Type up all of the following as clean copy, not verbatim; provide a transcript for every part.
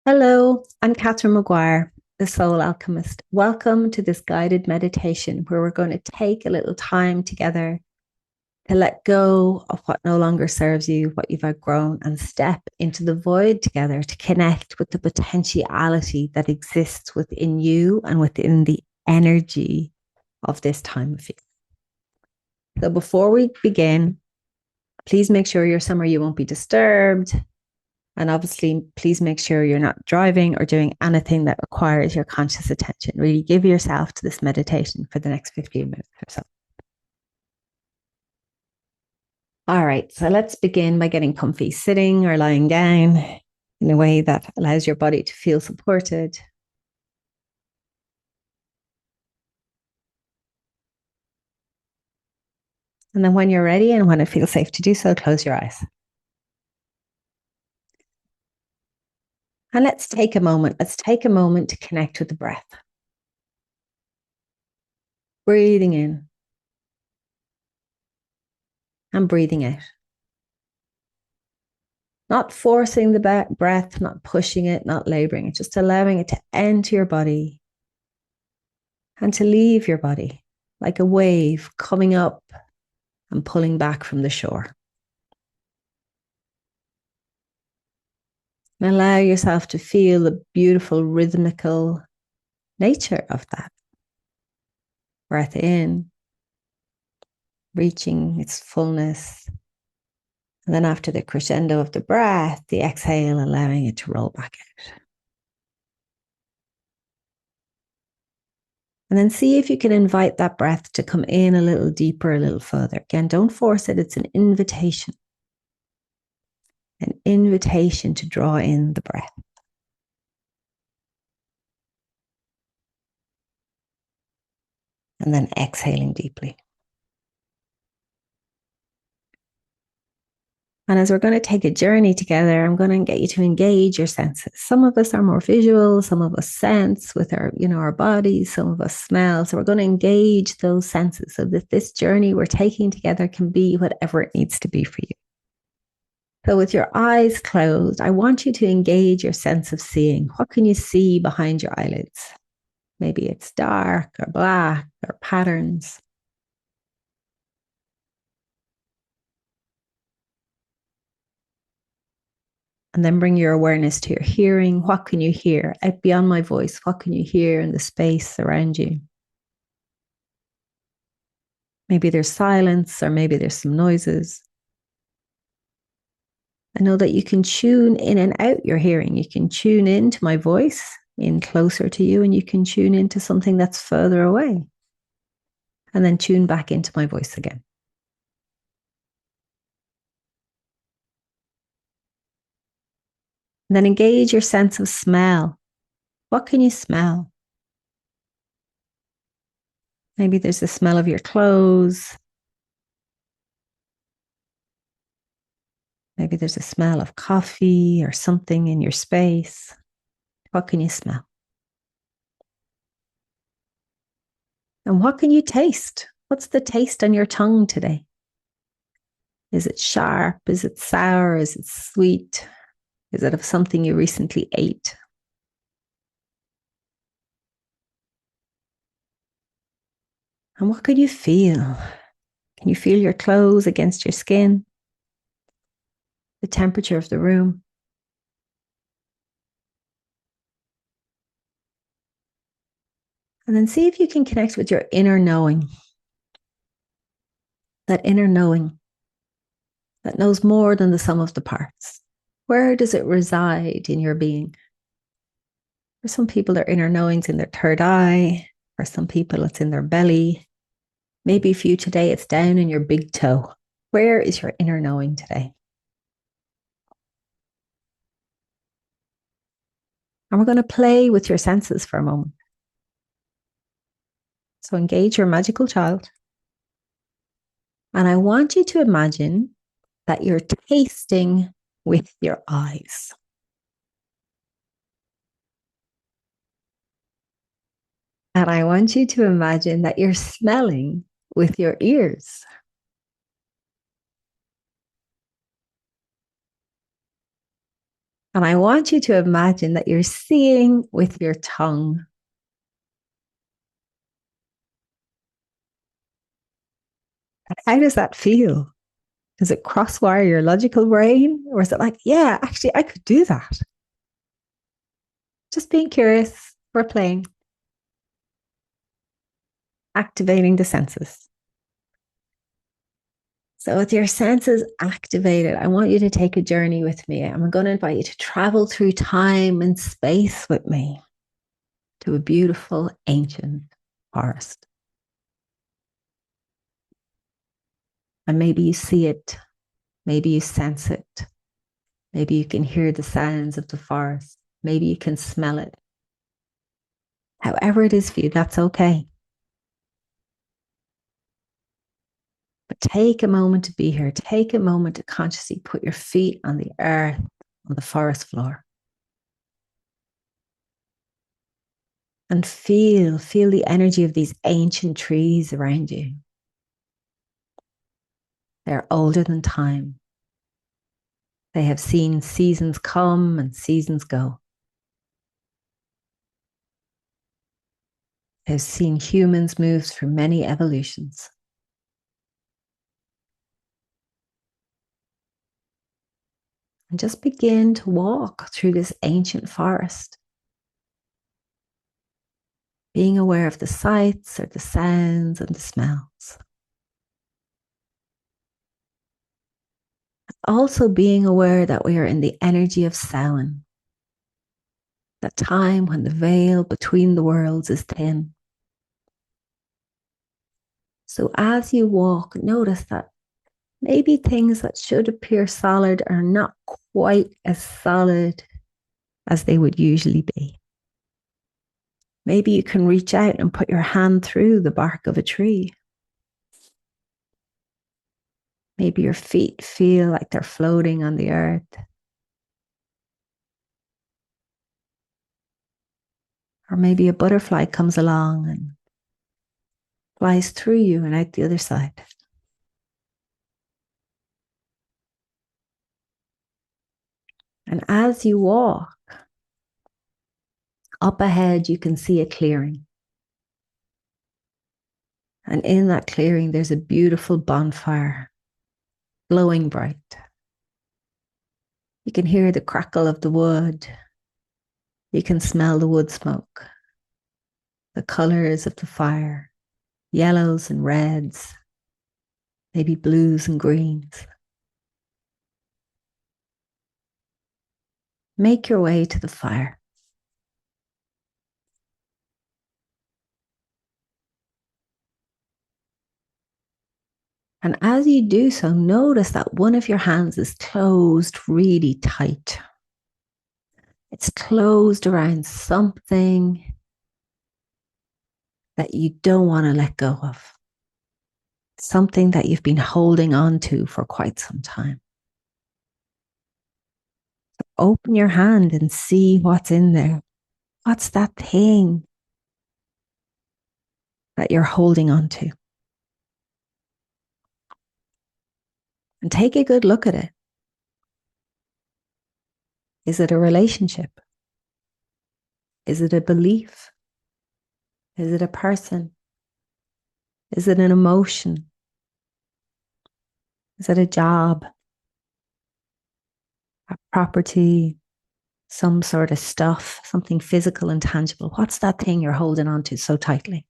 Hello, I'm Catherine Maguire, the Soul Alchemist. Welcome to this guided meditation where we're going to take a little time together to let go of what no longer serves you, what you've outgrown, and step into the void together to connect with the potentiality that exists within you and within the energy of this time of year. So before we begin, please make sure you're somewhere you won't be disturbed. And obviously, please make sure you're not driving or doing anything that requires your conscious attention. Really give yourself to this meditation for the next 15 minutes or so. All right, so let's begin by getting comfy, sitting or lying down in a way that allows your body to feel supported. And then when you're ready and when it feels safe to do so, close your eyes. And let's take a moment. Let's take a moment to connect with the breath. Breathing in and breathing out. Not forcing the breath, not pushing it, not laboring it, just allowing it to enter your body and to leave your body like a wave coming up and pulling back from the shore. And allow yourself to feel the beautiful rhythmical nature of that. Breath in, reaching its fullness. And then after the crescendo of the breath, the exhale, allowing it to roll back out. And then see if you can invite that breath to come in a little deeper, a little further. Again, don't force it. It's an invitation. An invitation to draw in the breath. And then exhaling deeply. And as we're going to take a journey together, I'm going to get you to engage your senses. Some of us are more visual, some of us sense with our bodies, some of us smell. So we're going to engage those senses so that this journey we're taking together can be whatever it needs to be for you. So with your eyes closed, I want you to engage your sense of seeing. What can you see behind your eyelids? Maybe it's dark or black or patterns. And then bring your awareness to your hearing. What can you hear out beyond my voice? What can you hear in the space around you? Maybe there's silence or maybe there's some noises. I know that you can tune in and out your hearing. You can tune into my voice in closer to you, and you can tune into something that's further away. And then tune back into my voice again. And then engage your sense of smell. What can you smell? Maybe there's the smell of your clothes. Maybe there's a smell of coffee or something in your space. What can you smell? And what can you taste? What's the taste on your tongue today? Is it sharp? Is it sour? Is it sweet? Is it of something you recently ate? And what could you feel? Can you feel your clothes against your skin? The temperature of the room? And then see if you can connect with your inner knowing. That inner knowing that knows more than the sum of the parts. Where does it reside in your being? For some people, their inner knowing's in their third eye. For some people, it's in their belly. Maybe for you today, it's down in your big toe. Where is your inner knowing today? And we're going to play with your senses for a moment. So engage your magical child. And I want you to imagine that you're tasting with your eyes. And I want you to imagine that you're smelling with your ears. And I want you to imagine that you're seeing with your tongue. How does that feel? Does it crosswire your logical brain? Or is it like, yeah, actually, I could do that? Just being curious. We're playing. Activating the senses. So with your senses activated, I want you to take a journey with me. I'm going to invite you to travel through time and space with me to a beautiful ancient forest. And maybe you see it, maybe you sense it, maybe you can hear the sounds of the forest, maybe you can smell it. However it is for you, that's okay. But take a moment to be here. Take a moment to consciously put your feet on the earth, on the forest floor. And feel the energy of these ancient trees around you. They're older than time. They have seen seasons come and seasons go. They've seen humans move through many evolutions. And just begin to walk through this ancient forest, being aware of the sights or the sounds and the smells. Also being aware that we are in the energy of Samhain, that time when the veil between the worlds is thin. So as you walk, notice that maybe things that should appear solid are not quite as solid as they would usually be. Maybe you can reach out and put your hand through the bark of a tree. Maybe your feet feel like they're floating on the earth. Or maybe a butterfly comes along and flies through you and out the other side. And as you walk, up ahead, you can see a clearing. And in that clearing, there's a beautiful bonfire, glowing bright. You can hear the crackle of the wood. You can smell the wood smoke, the colors of the fire, yellows and reds, maybe blues and greens. Make your way to the fire. And as you do so, notice that one of your hands is closed really tight. It's closed around something that you don't want to let go of. Something that you've been holding on to for quite some time. Open your hand and see what's in there. What's that thing that you're holding on to? And take a good look at it. Is it a relationship? Is it a belief? Is it a person? Is it an emotion? Is it a job? A property? Some sort of stuff? Something physical and tangible? What's that thing you're holding on to so tightly?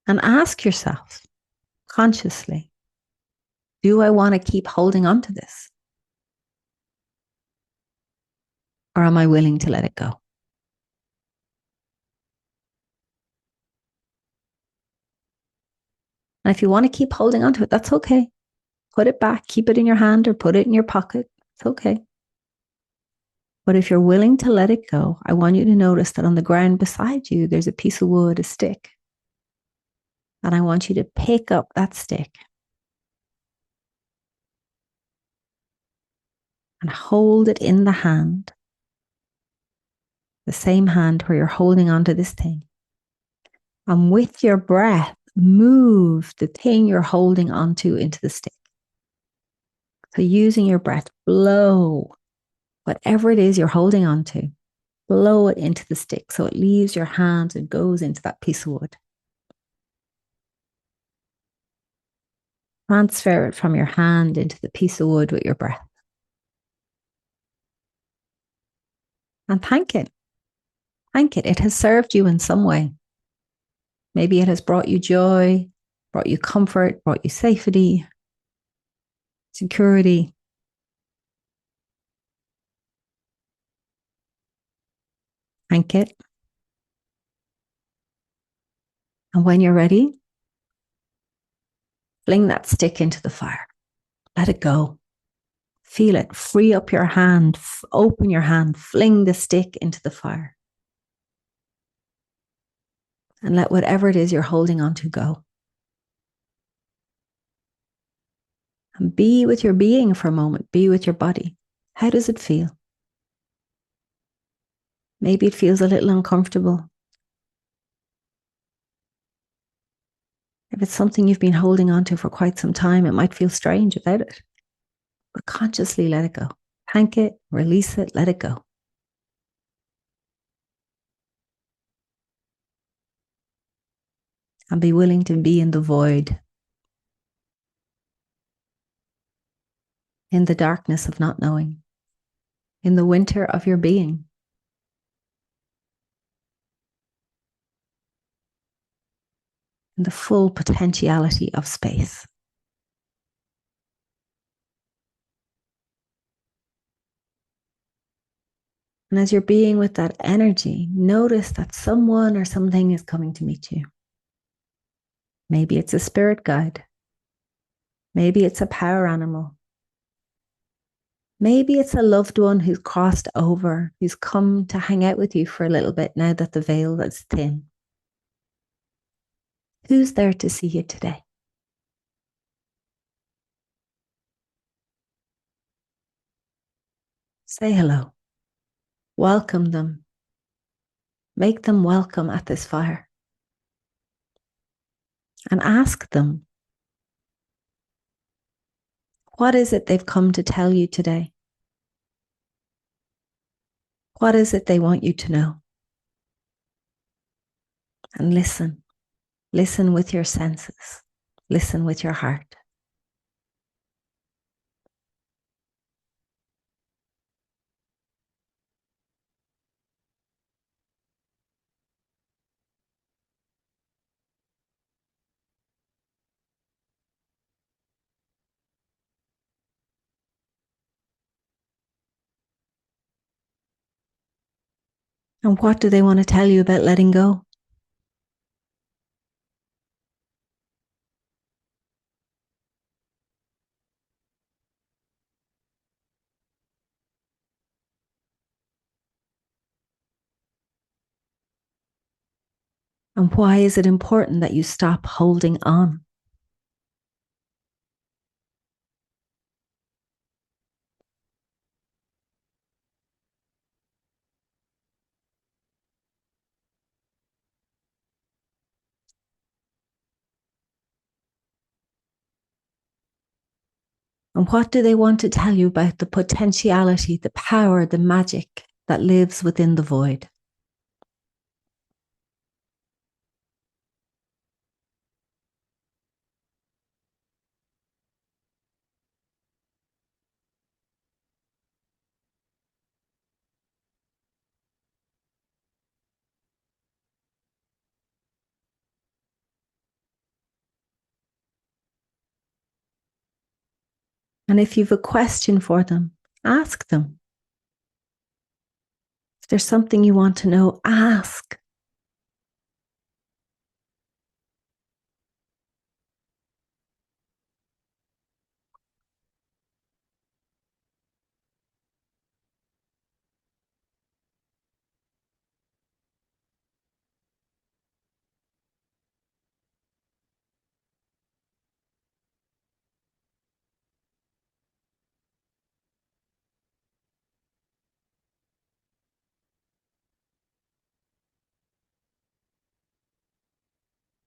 And ask yourself consciously, do I want to keep holding on to this? Or am I willing to let it go? And if you want to keep holding on to it, that's okay. Put it back, keep it in your hand or put it in your pocket. It's okay. But if you're willing to let it go, I want you to notice that on the ground beside you, there's a piece of wood, a stick. And I want you to pick up that stick and hold it in the hand, the same hand where you're holding onto this thing. And with your breath, move the thing you're holding onto into the stick. So using your breath, blow whatever it is you're holding on to, blow it into the stick so it leaves your hand and goes into that piece of wood. Transfer it from your hand into the piece of wood with your breath. And thank it. Thank it. It has served you in some way. Maybe it has brought you joy, brought you comfort, brought you safety, security. Thank it. And when you're ready, fling that stick into the fire. Let it go. Feel it. Free up your hand. Open your hand. Fling the stick into the fire. And let whatever it is you're holding on to go. And be with your being for a moment. Be with your body. How does it feel? Maybe it feels a little uncomfortable. If it's something you've been holding on to for quite some time, it might feel strange without it. But consciously let it go. Thank it, release it, let it go. And be willing to be in the void, in the darkness of not knowing, in the winter of your being. In the full potentiality of space. And as you're being with that energy, notice that someone or something is coming to meet you. Maybe it's a spirit guide. Maybe it's a power animal. Maybe it's a loved one who's crossed over, who's come to hang out with you for a little bit now that the veil is thin. Who's there to see you today? Say hello. Welcome them. Make them welcome at this fire. And ask them, what is it they've come to tell you today? What is it they want you to know? And listen. Listen with your senses. Listen with your heart. And what do they want to tell you about letting go? And why is it important that you stop holding on? And what do they want to tell you about the potentiality, the power, the magic that lives within the void? And if you've a question for them, ask them. If there's something you want to know, ask.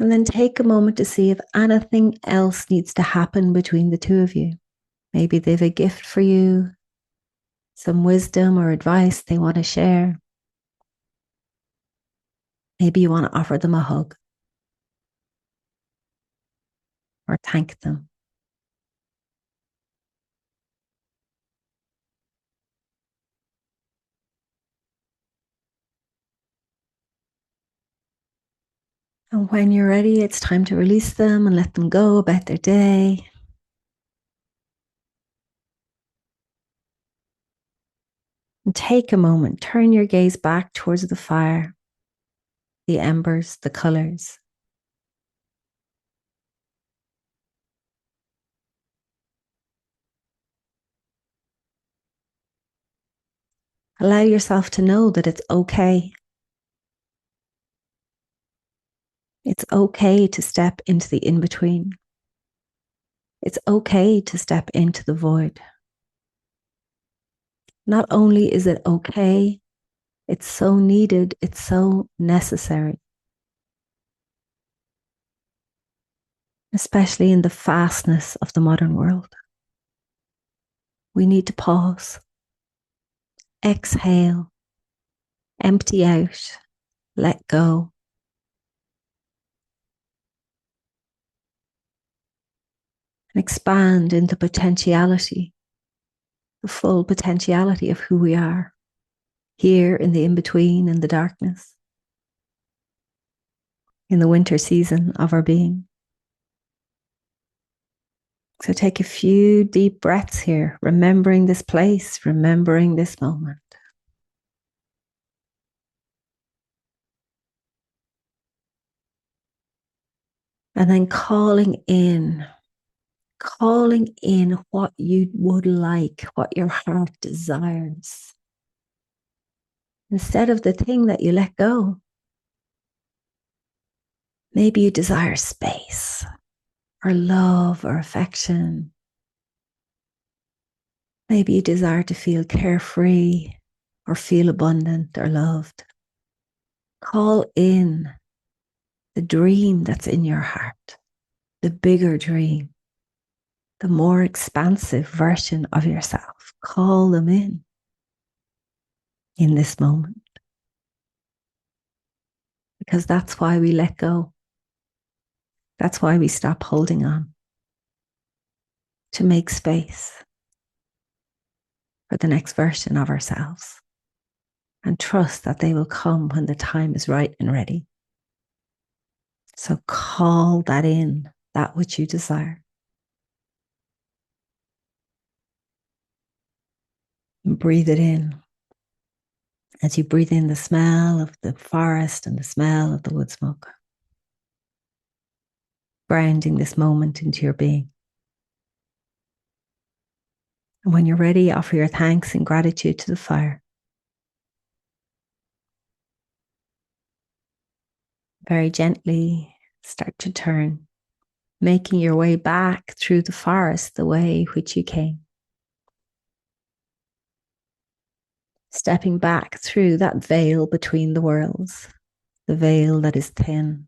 And then take a moment to see if anything else needs to happen between the two of you. Maybe they've a gift for you, some wisdom or advice they want to share. Maybe you want to offer them a hug or thank them. And when you're ready, it's time to release them and let them go about their day. And take a moment, turn your gaze back towards the fire, the embers, the colors. Allow yourself to know that it's okay. It's okay to step into the in-between. It's okay to step into the void. Not only is it okay, it's so needed, it's so necessary. Especially in the fastness of the modern world. We need to pause, exhale, empty out, let go. And expand into potentiality, the full potentiality of who we are, here in the in-between, in the darkness, in the winter season of our being. So take a few deep breaths here, remembering this place, remembering this moment. And then calling in what you would like, what your heart desires. Instead of the thing that you let go, maybe you desire space or love or affection. Maybe you desire to feel carefree or feel abundant or loved. Call in the dream that's in your heart, the bigger dream, the more expansive version of yourself. Call them in this moment. Because that's why we let go. That's why we stop holding on. To make space for the next version of ourselves. And trust that they will come when the time is right and ready. So call that in, that which you desire. And breathe it in. As you breathe in the smell of the forest and the smell of the wood smoke. Grounding this moment into your being. And when you're ready, offer your thanks and gratitude to the fire. Very gently start to turn, making your way back through the forest the way which you came. Stepping back through that veil between the worlds, the veil that is thin.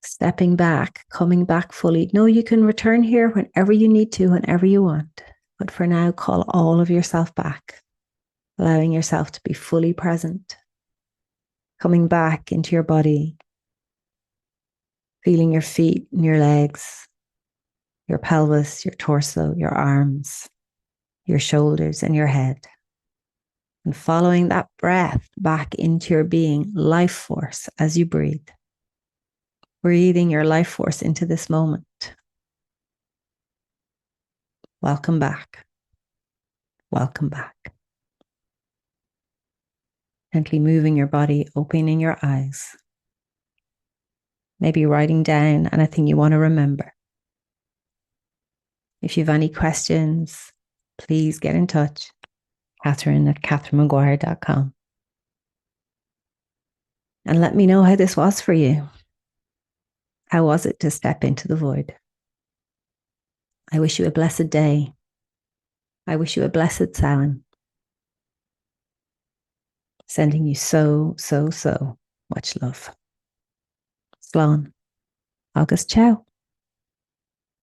Stepping back, coming back fully. No, you can return here whenever you need to, whenever you want. But for now, call all of yourself back, allowing yourself to be fully present, coming back into your body, feeling your feet and your legs, your pelvis, your torso, your arms, your shoulders and your head. And following that breath back into your being, life force as you breathe. Breathing your life force into this moment. Welcome back. Welcome back. Gently moving your body, opening your eyes. Maybe writing down anything you want to remember. If you have any questions, please get in touch. Catherine at catherinemaguire.com. And let me know how this was for you. How was it to step into the void? I wish you a blessed day. I wish you a blessed Samhain. Sending you so much love. Slán. Agus ciao.